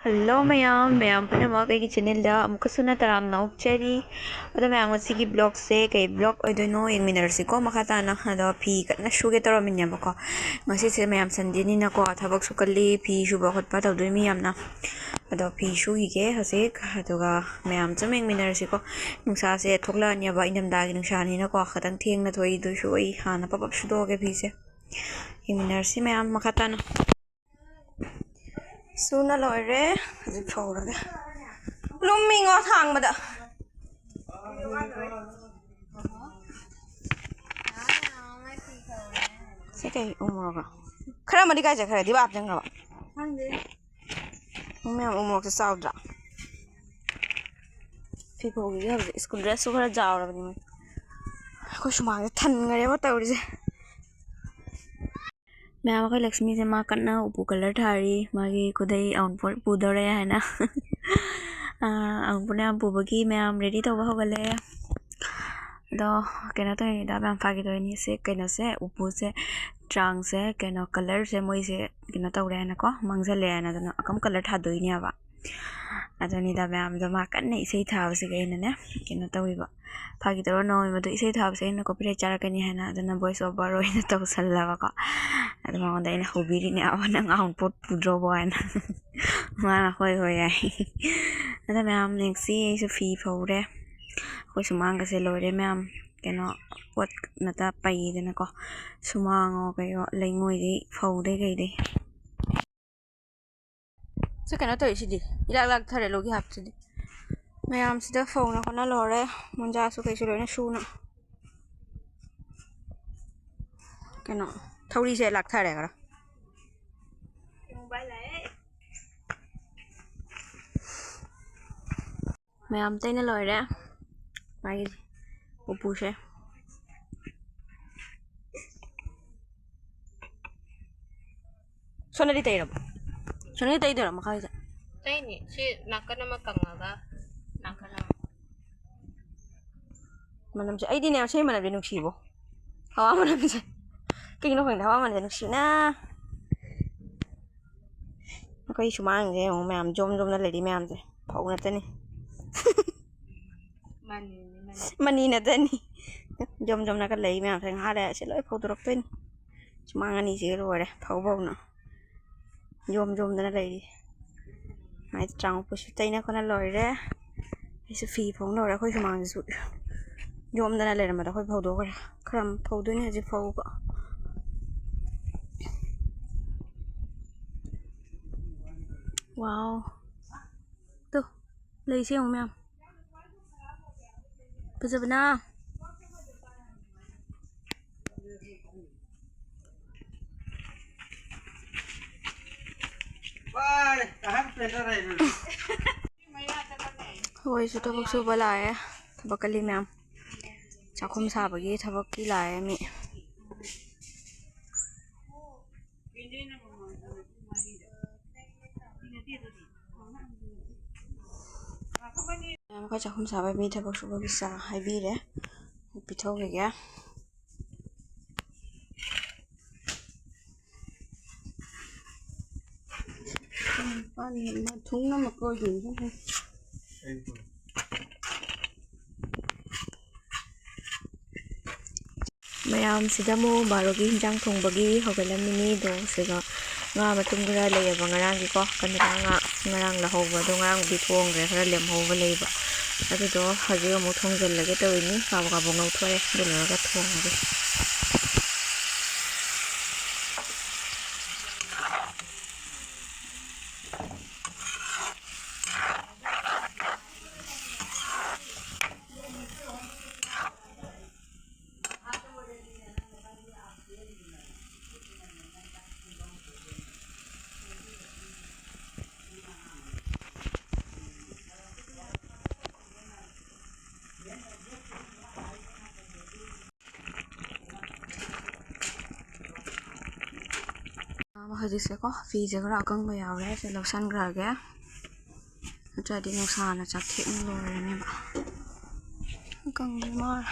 Hello ma'am panama kay channel da amukha suna tarang na upchari oda ma'am sigi blog se kay blog odono yung minersi ko makata na hada pi kat na shuge taro minya bako ngasi se ma'am sandi ni na ko thabak sukali pi shuba khot pa tawdo mi yam na ada pi shu hi ge hasik aduga ma'am chameng minersi ko nungsa se thokla nya ba inam da gi nungsa ni na ko khatang theng na thoi du shu ai hana pap shu do ge pi se yung minersi ma'am makata na Suna lore, zip chora ge. Lumming o thang bada. Sẽ cái umur Khara madi kai khara di bap jang ba. Mẹ umur se sao dra. Phi ko gi school dress so khara jaw ra ni. Ko shuma ge than ngare ba taw ri se. Ma'am ko Lakshmi se ma kanna upu color thari magi kudai Awunpot pudore hai na Awunpot na pubagi ma'am ready to ba hogale do kena to ni da ma'am phagi to ni se kena se upu se trang se kena color se moi se kena to re na ko mangjale na da akam color tha doi ni ba adoni da ma'am da ma kan nei sei tha se ge na ne kena to ba phagi to no ma do sei tha se na copyright chara kani hai na da na voice over oi na to salla ba ko ada mau dah ini hobi ni awak nak Awunpot pudro buan, mana hoi ai, ada ma'am nengsi itu fee fore, hoi sumang kasi lore ma'am, kena pot nata pai deh nako, sumang kayo lengoi deh fore kayak deh. Sekarang tu isi deh, ilag thare logi hap sih, ma'am sudah fore nako na lore, manja su kayak sudah shoe na, kena. Thori se lag thare kara ma'am tay na loi re magi upu se sonali tay ra sonali tay dira makai sa tay ni si nakana makangaga nakana manam se ai di ne se manam de nuksi bo hawa manam se kinh nó phải hawa manam de nuksi na kai sumang je ma'am jom na lady ma'am se phau na tani mani na tani jom na ka lady ma'am sang ha de se loi phau dorok pen sumang ani se ro re phau bo na jom na lady mai trang pu su tay na ko na loi re se fi phau no ra khoi sumang su jom na le ma da khoi phau do ka kram phau do ni je phau ko wow tuh lấy xe không em bây giờ na Hoi su thabak su bala thabak kali ma'am chakhum sa bagi thabak ki la mi ma'am ko chakhum sa mi thabak su bagi sa hai bi re pitho ge ga pani ma thung na ma ko hin mayam sida mo barogi hinjang thongbagi hogalamini do sega nga matung gra leyaba ngarang gi ko kanira nga ngarang la hoba do ngarang bi thong re khara lem hoba leiba adu do haji mo thong jel lage to ni ka ba bo ngau thore do la ga thong ge hadi se ko fi je gra kang ba yaw re se losan gra ge cha di no sa na cha thek lo re ne ba kang ma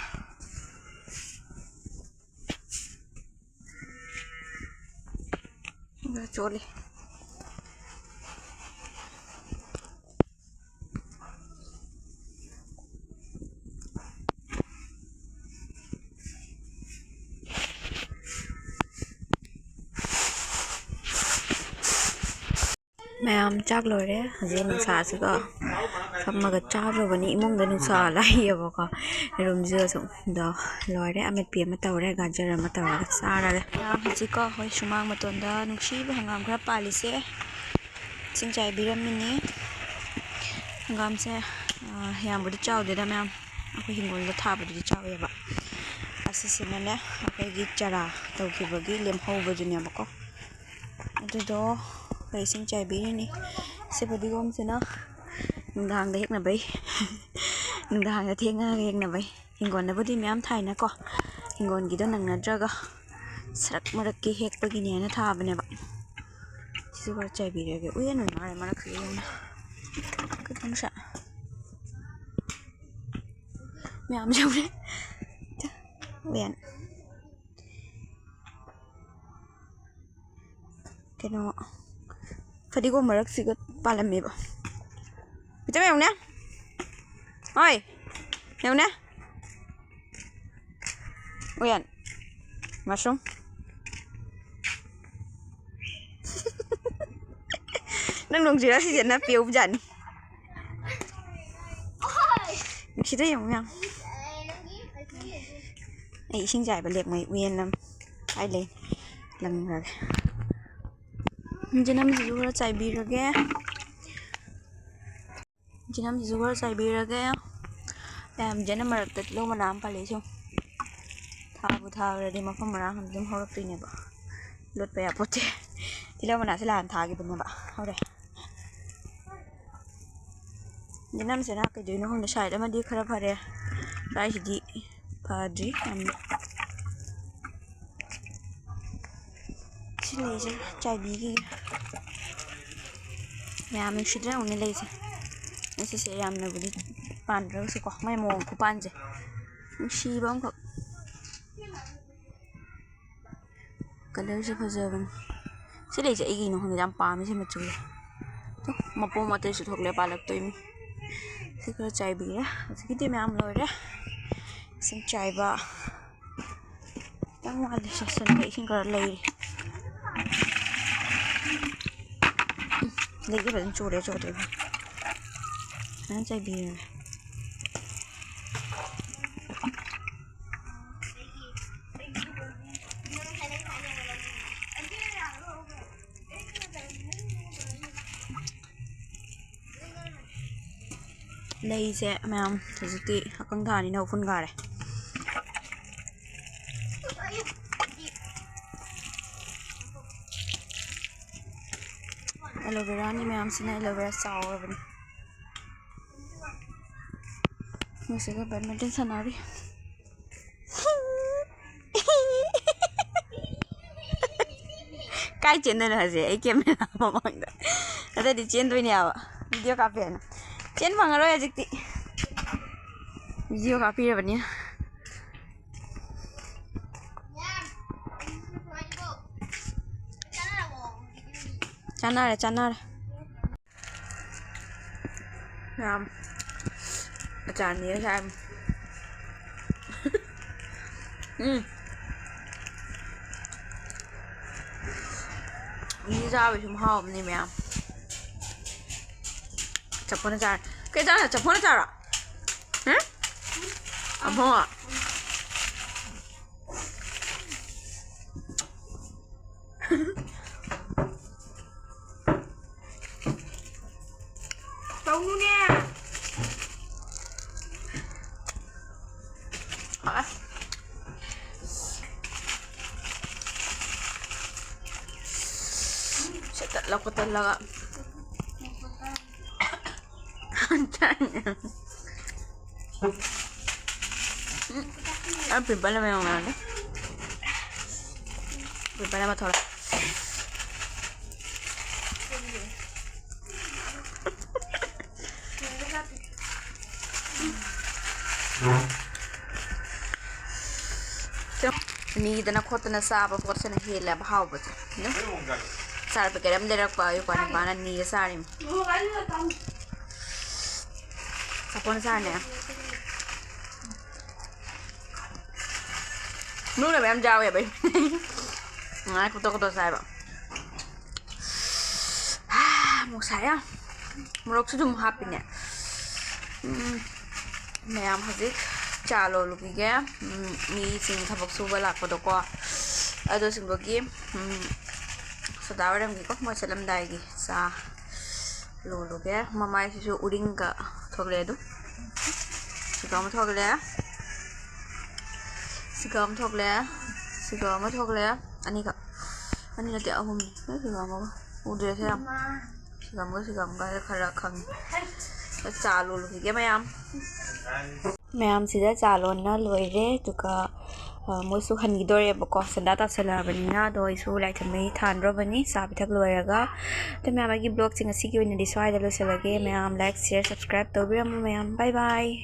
ꯆꯣꯠꯂꯤ ꯃꯌꯥꯝ ꯆꯥꯛ ꯂꯣꯏꯔꯦ ꯍꯧꯖꯤꯛ ꯅꯨꯡꯁꯥꯁꯤꯒ ꯐꯝꯃꯒ ꯆꯥꯗꯧꯕꯅꯤ ꯏꯃꯨꯡꯗ ꯅꯨꯡꯁꯥ ꯂꯥꯛꯏꯌꯦꯕꯀꯣ ꯔꯨꯝꯁꯤꯗꯁꯨ ꯑꯗꯣ ꯂꯣꯏꯔꯦ ꯑꯃꯦꯠꯄꯤ ꯑꯃ ꯇꯧꯔꯦ ꯒꯥꯖꯔ ꯑꯃ ꯇꯧꯔꯒ ꯆꯥꯔꯒ ꯍꯧꯖꯤꯛꯀꯣ ꯍꯣꯏ ꯁꯨꯃꯥꯡ ꯃꯇꯣꯟꯗ ꯅꯨꯡꯁꯤꯕ ꯍꯪꯒꯥꯝ ꯈꯔ ꯄꯥꯜꯂꯤꯁꯦ ꯏꯁꯤꯡ ꯆꯥꯏꯕꯤꯔꯝꯃꯤꯅꯤ ꯍꯪꯒꯥꯝꯁꯦ ꯌꯥꯝꯕꯨꯗꯤ ꯆꯥꯎꯗꯦꯗ ꯃꯌꯥꯝ ꯑꯩꯈꯣꯏ ꯍꯤꯡꯒꯣꯜꯗ ꯊꯥꯕꯗꯨꯗꯤ ꯆꯥꯎꯋꯦꯕ ꯑꯁꯤꯁꯤꯅꯅꯦ ꯑꯩꯈꯣꯏꯒꯤ ꯆꯔꯥ ꯇꯧꯈꯤꯕꯒꯤ ꯂꯦꯝꯍꯧꯕꯗꯨꯅꯦꯕꯀꯣ ꯑꯗꯨꯗꯣ ꯏꯁꯤꯡ ꯆꯥꯏꯕꯤꯔꯤꯅꯤ ꯁꯤ ꯐꯗꯤꯒꯣꯝꯁꯤꯅ ꯅꯨꯡꯗꯥꯡꯗ ꯍꯦꯛꯅꯕꯩ ꯅꯨꯡꯗꯥꯡꯗ ꯊꯦꯡꯉꯒ ꯍꯦꯛꯅꯕꯩ ꯍꯤꯡꯒꯣꯜꯗꯕꯨꯗꯤ ꯃꯌꯥꯝ ꯊꯥꯏꯅꯀꯣ ꯍꯤꯡꯒꯣꯜꯒꯤꯗꯣ ꯅꯪꯅꯗ꯭ꯔꯒ ꯁꯔꯛ ꯃꯔꯛꯀꯤ ꯍꯦꯛꯄꯒꯤꯅꯦꯅ ꯊꯥꯕꯅꯦꯕ ꯁꯤꯁꯨ ꯈꯔ ꯆꯥꯏꯕꯤꯔꯒꯦ ꯎꯌꯦꯟ ꯑꯣꯏꯅ ꯃꯥꯜꯂꯦ ꯃꯔꯛꯁꯤꯗ ꯌꯦꯡꯉꯨꯅ ꯈꯤꯇꯪꯁꯦ ꯃꯌꯥꯝ ꯌꯧꯔꯦ ꯎꯌꯦꯟ ꯀꯩꯅꯣ ꯐꯗꯤꯒꯣꯝ ꯃꯔꯛꯁꯤꯒ ꯄꯥꯜꯂꯝꯃꯦꯕ ꯈꯤꯇꯪ ꯌꯦꯡꯉꯨꯅꯦ ꯍꯣꯏ ꯌꯦꯡꯉꯨꯅꯦ ꯎꯌꯦꯟ ꯃꯁꯔꯨꯝ ꯅꯪ ꯅꯣꯡꯖꯨꯔ ꯁꯤꯁꯦ ꯅꯞꯄꯤ ꯎꯕꯖꯥꯠꯅꯤ ꯁꯤꯗ ꯌꯦꯡꯉꯨ ꯃꯌꯥꯝ ꯑꯩ ꯏꯁꯤꯡ ꯆꯥꯏꯕ ꯂꯦꯞꯉꯩ ꯎꯌꯦꯟ ꯑꯃ ꯀꯥꯏ ꯂꯩ ꯂꯪꯈ꯭ꯔꯒꯦ ꯖꯅꯝꯁꯤꯁꯨ ꯈꯔ ꯆꯥꯏꯕꯤꯔꯒꯦ ꯖꯅꯝꯁꯤꯁꯨ ꯈꯔ ꯆꯥꯏꯕꯤꯔꯒꯦ ꯌꯥꯝ ꯖꯅꯝ ꯃꯔꯛꯇ ꯇꯤꯜꯍꯧ ꯃꯅꯥ ꯑꯃ ꯄꯜꯂꯤ ꯁꯨꯝ ꯊꯥꯕꯨ ꯊꯥꯈ꯭ꯔꯗꯤ ꯃꯐꯝ ꯃꯔꯥꯡ ꯑꯗꯨꯝ ꯍꯧꯔꯛꯇꯣꯏꯅꯦꯕ ꯂꯣꯠꯄ ꯌꯥꯄꯣꯠꯇꯦ ꯇꯤꯜꯍꯧ ꯃꯅꯥꯁꯦ ꯂꯥꯟ ꯊꯥꯈꯤꯕꯅꯦꯕ ꯍꯧꯔꯦ ꯖꯅꯝꯁꯤꯅ ꯀꯩꯗꯣꯏꯅꯣ ꯈꯪꯗꯦ ꯁꯥꯏꯠ ꯑꯃꯗꯤ ꯈꯔ ꯐꯔꯦ ꯁ꯭ꯋꯥꯏꯁꯤꯗꯤ ꯐꯗ꯭ꯔꯤ ꯌꯥꯝꯅ ꯁꯤ ꯂꯩꯁꯦ ꯆꯥꯏꯕꯤꯒꯤ ꯌꯥꯝ ꯅꯨꯡꯁꯤꯗ꯭ꯔꯥ ꯌꯦꯡꯉꯨꯅꯦ ꯂꯩꯁꯦ ꯉꯁꯤꯁꯦ ꯌꯥꯝꯅꯕꯨꯗꯤ ꯄꯥꯟꯗ꯭ꯔꯒꯁꯨꯀꯣ ꯃꯥꯏ ꯃꯑꯣꯡ ꯈꯨꯄꯥꯟꯁꯦ ꯅꯨꯡꯁꯤꯕ ꯑꯃꯈꯛ ꯀꯂꯔꯁꯦ ꯐꯖꯕꯅꯤ ꯁꯤ ꯂꯩꯁꯦ ꯑꯩꯒꯤꯅꯣ ꯈꯪꯗꯦ ꯌꯥꯝ ꯄꯥꯝꯃꯦ ꯁꯤ ꯃꯆꯨꯁꯦ ꯃꯄꯣꯝ ꯑꯇꯩꯁꯨ ꯊꯣꯛꯂꯦ ꯄꯥꯜꯂꯛꯇꯣꯏꯅꯤ ꯁꯤ ꯈꯔ ꯆꯥꯏꯕꯤꯔꯦ ꯍꯧꯖꯤꯛꯀꯤꯗꯤ ꯃꯌꯥꯝ ꯂꯣꯏꯔꯦ ꯏꯁꯤꯡ ꯆꯥꯏꯕ ꯈꯤꯇꯪ ꯋꯥꯠꯂꯦ ꯁꯦꯛꯁꯟꯗ ꯏꯁꯤꯡ ꯈꯔ ꯂꯩꯔꯤ ꯂꯩꯒꯤ ꯐꯖꯅ ꯆꯣꯔꯦ ꯆꯣꯗꯣꯏꯕ ꯐꯖꯅ ꯆꯥꯏꯕꯤꯔꯦ ꯂꯩꯁꯦ ꯃꯌꯥꯝ ꯍꯧꯖꯤꯛꯇꯤ ꯑꯀꯪ ꯊꯥꯅꯤꯅ ꯎꯐꯨꯟ ꯀꯥꯔꯦ ꯑꯦꯂꯣꯚꯦꯔꯥꯅꯤ ꯃꯌꯥꯝꯁꯤꯅ ꯑꯦꯂꯣꯚꯦꯔꯥ ꯆꯥꯎꯔꯕꯅꯤ ꯃꯣꯏꯁꯤꯒ ꯕꯦꯗꯃꯤꯟꯇꯟ ꯁꯥꯟꯅꯔꯤ ꯀꯥꯏ ꯆꯦꯟꯗꯣꯏꯅꯣ ꯍꯧꯖꯤꯛ ꯑꯩ ꯀꯦꯃꯦꯔꯥ ꯃꯃꯥꯡꯗ ꯑꯗꯩꯗꯤ ꯆꯦꯟꯗꯣꯏꯅꯦꯕ ꯚꯤꯗꯤꯑꯣ ꯀꯥꯞꯄꯦꯅ ꯆꯦꯟ ꯐꯪꯉꯔꯣꯏ ꯍꯧꯖꯤꯛꯇꯤ ꯚꯤꯗꯤꯑꯣ ꯀꯥꯞꯄꯤꯔꯕꯅꯤꯅ ꯆꯥꯟꯅꯔꯦ ꯆꯥꯟꯅꯔꯦ ꯌꯥꯝ ꯑꯆꯥꯔꯅꯤꯌꯦ ꯁꯥꯏ ꯃꯤ ꯆꯥꯕ ꯁꯨꯝ ꯍꯥꯎꯕꯅꯦ ꯃꯌꯥꯝ ꯆꯐꯨꯅ ꯆꯥꯔ ꯀꯩ ꯆꯥꯔ ꯆꯐꯨꯅ ꯆꯥꯔꯣ ꯑꯕꯨꯡꯉꯣ taununya setat lakukan laga hancurnya apa bala memang mana bala mah thoda ꯃꯤꯗꯅ ꯈꯣꯠꯇꯅ ꯆꯥꯕ ꯄꯣꯠꯁꯤꯅ ꯍꯦꯜꯂꯦꯕ ꯍꯥꯎꯕꯁꯦ Sar pe kerem de rakpa yu kan panan ni sarim. Sapon sar ne. Nu là em trao vậy bay. Ngay cô sai bảo. Một sai à. Một lúc sử dụng happy nè. Mẹ em hazit trả lời lúc kia. Mi xin Thabak suba lạc vào đó qua. Ở đó xin bagi. So daw ram gi ko mo salam dai gi sa lulu kia. Mama su uding ka thogle du. Sigam thogle. Sigam thogle. Ani ka. Ani na dia hum. Sigam ko. Udah saya. Sigam ka khara khang. Cha lulu kia mayam. Mayam sida cha lon na loire tuka moi su khani dore bako sanda ta sala banina do isu like me than ro bani sa bithak loiraga to mayam agi blog sing asi ki win di swai da lo salage mayam like share subscribe to biram mayam bye bye